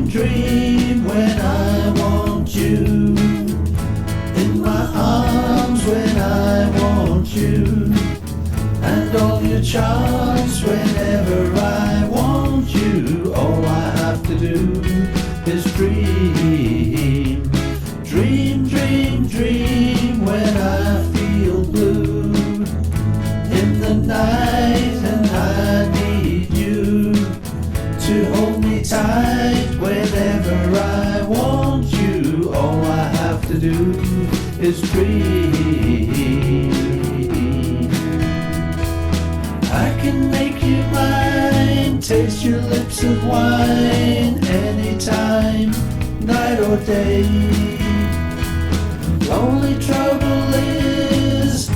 dream when I want you. In my arms when I want you. And all your charms whenever I want you. All I have to do is dream. Dream, dream, dream when I feel blue in the night, and I need you to hold me tight whenever I want you. All I have to do is dream. I can make you mine, taste your lips of wine, anytime, night or day. Only trouble is,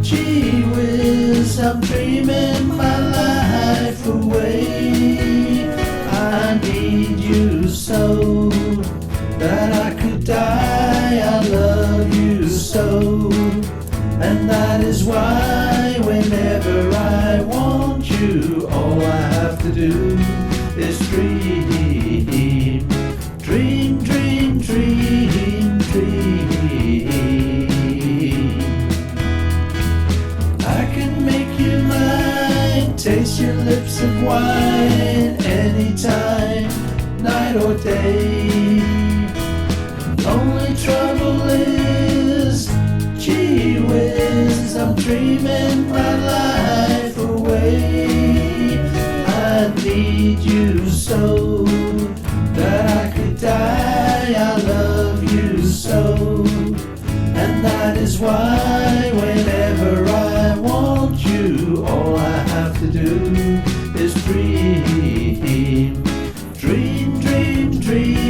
gee whiz, I'm dreaming my life away. I need you so that I could die. I love you so, and that is why whenever I want you, all I have to do is dream. Dream, dream, dream, dream. I can make you mine, taste your lips of wine, anytime, night or day. Only trouble is, gee whiz, I'm dreaming my life away. I need you so that I could die. I love you so, and that is why whenever I want you, all I have to do is dream. Dream, dream, dream.